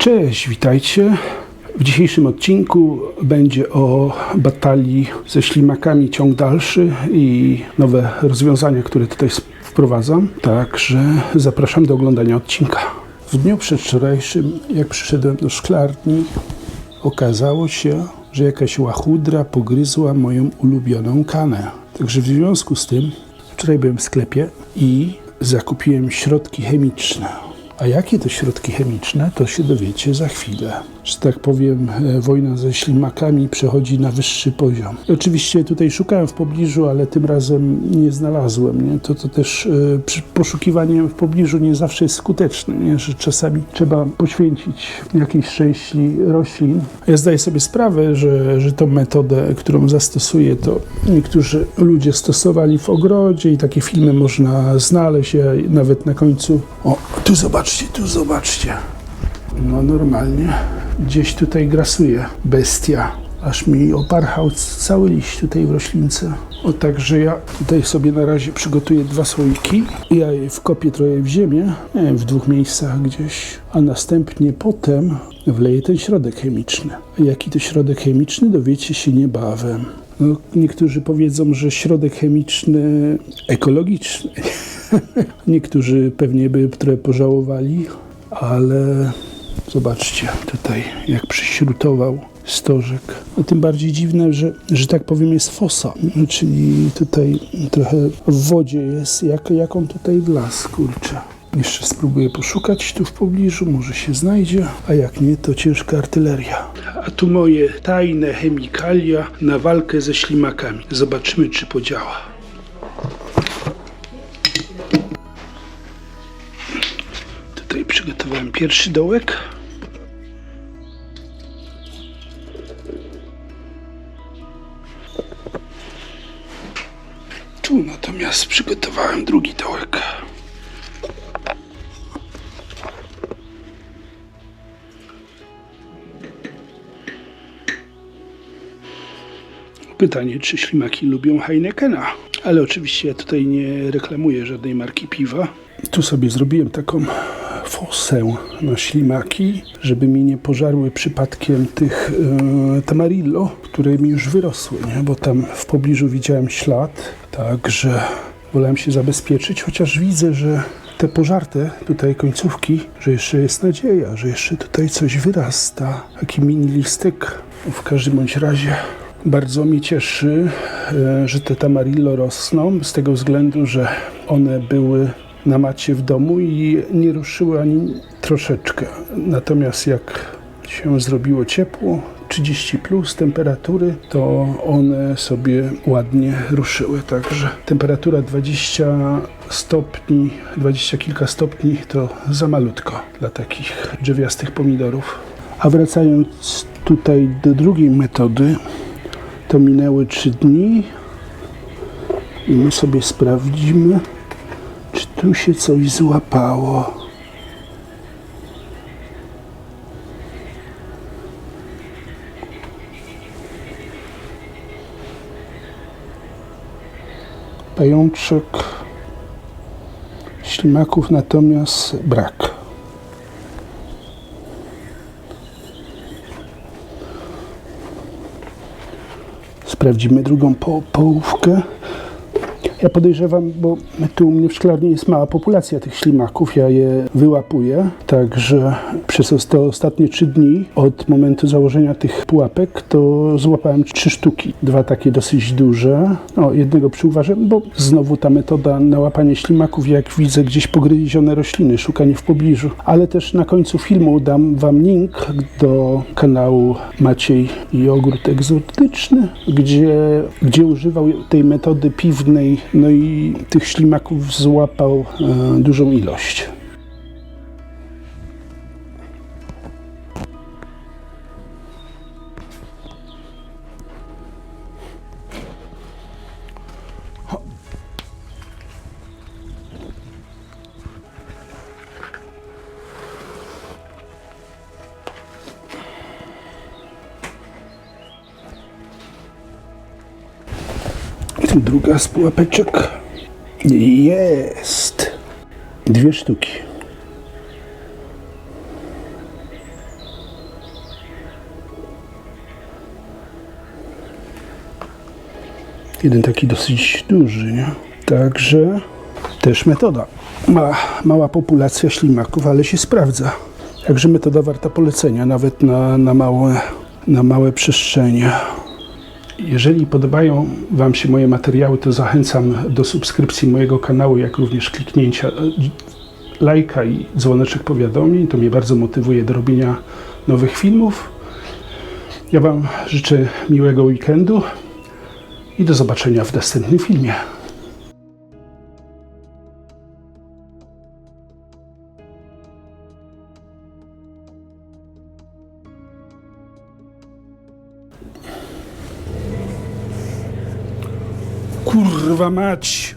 Cześć, witajcie. W dzisiejszym odcinku będzie o batalii ze ślimakami ciąg dalszy i nowe rozwiązania, które tutaj wprowadzam. Także zapraszam do oglądania odcinka. W dniu przedwczorajszym, jak przyszedłem do szklarni, okazało się, że jakaś łachudra pogryzła moją ulubioną kanę. Także w związku z tym wczoraj byłem w sklepie i zakupiłem środki chemiczne. A jakie to środki chemiczne, to się dowiecie za chwilę. Że tak powiem, wojna ze ślimakami przechodzi na wyższy poziom. I oczywiście tutaj szukałem w pobliżu, ale tym razem nie znalazłem. Nie? To też poszukiwanie w pobliżu nie zawsze jest skuteczne, nie? Że czasami trzeba poświęcić jakiejś części roślin. Ja zdaję sobie sprawę, że tą metodę, którą zastosuję, to niektórzy ludzie stosowali w ogrodzie i takie filmy można znaleźć. Ja nawet na końcu... O, tu zobaczcie. No normalnie gdzieś tutaj grasuje bestia. Aż mi oparchał cały liść tutaj w roślince. O, także ja tutaj sobie na razie przygotuję 2 słoiki. Ja je wkopię trochę w ziemię, nie wiem, w 2 miejscach gdzieś. A następnie potem wleję ten środek chemiczny. A jaki to środek chemiczny, dowiecie się niebawem. No, niektórzy powiedzą, że środek chemiczny ekologiczny. Niektórzy pewnie by trochę pożałowali, ale zobaczcie tutaj, jak przyśrutował stożek. No, tym bardziej dziwne, że tak powiem, jest fosa, czyli tutaj trochę w wodzie jest, jak on tutaj wlazł, kurczę. Jeszcze spróbuję poszukać tu w pobliżu, może się znajdzie, a jak nie, to ciężka artyleria. A tu moje tajne chemikalia na walkę ze ślimakami. Zobaczymy, czy podziała. Tutaj przygotowałem pierwszy dołek. Tu natomiast przygotowałem drugi dołek. Pytanie, czy ślimaki lubią Heinekena? Ale oczywiście ja tutaj nie reklamuję żadnej marki piwa. Tu sobie zrobiłem taką fosę na ślimaki, żeby mi nie pożarły przypadkiem tych tamarillo, które mi już wyrosły, nie? Bo tam w pobliżu widziałem ślad, także wolałem się zabezpieczyć, chociaż widzę, że te pożarte tutaj końcówki, że jeszcze jest nadzieja, że jeszcze tutaj coś wyrasta. Taki mini listek. W każdym bądź razie bardzo mnie cieszy, że te tamarillo rosną, z tego względu, że one były na macie w domu i nie ruszyły ani troszeczkę. Natomiast jak się zrobiło ciepło, 30 plus temperatury, to one sobie ładnie ruszyły. Także temperatura 20 stopni, 20 kilka stopni to za malutko dla takich drzewiastych pomidorów. A wracając tutaj do drugiej metody, to minęły 3 dni i my sobie sprawdzimy, czy tu się coś złapało. Pajączek, ślimaków natomiast brak. Sprawdzimy drugą połówkę. Ja podejrzewam, bo tu u mnie w szklarni jest mała populacja tych ślimaków, ja je wyłapuję, także przez te ostatnie 3 dni od momentu założenia tych pułapek to złapałem 3 sztuki. 2 takie dosyć duże, jednego przyuważyłem, bo znowu ta metoda na łapanie ślimaków, jak widzę gdzieś pogryzione rośliny, szukanie w pobliżu, ale też na końcu filmu dam Wam link do kanału Maciej i Ogród Egzotyczny, gdzie używał tej metody piwnej. No i tych ślimaków złapał dużą ilość. Druga z pułapeczek. Jest! 2 sztuki. Jeden taki dosyć duży, nie? Także też metoda. Mała populacja ślimaków, ale się sprawdza. Także metoda warta polecenia, nawet na małe przestrzenie. Jeżeli podobają Wam się moje materiały, to zachęcam do subskrypcji mojego kanału, jak również kliknięcia lajka i dzwoneczek powiadomień. To mnie bardzo motywuje do robienia nowych filmów. Ja Wam życzę miłego weekendu i do zobaczenia w następnym filmie. Kurwa mać!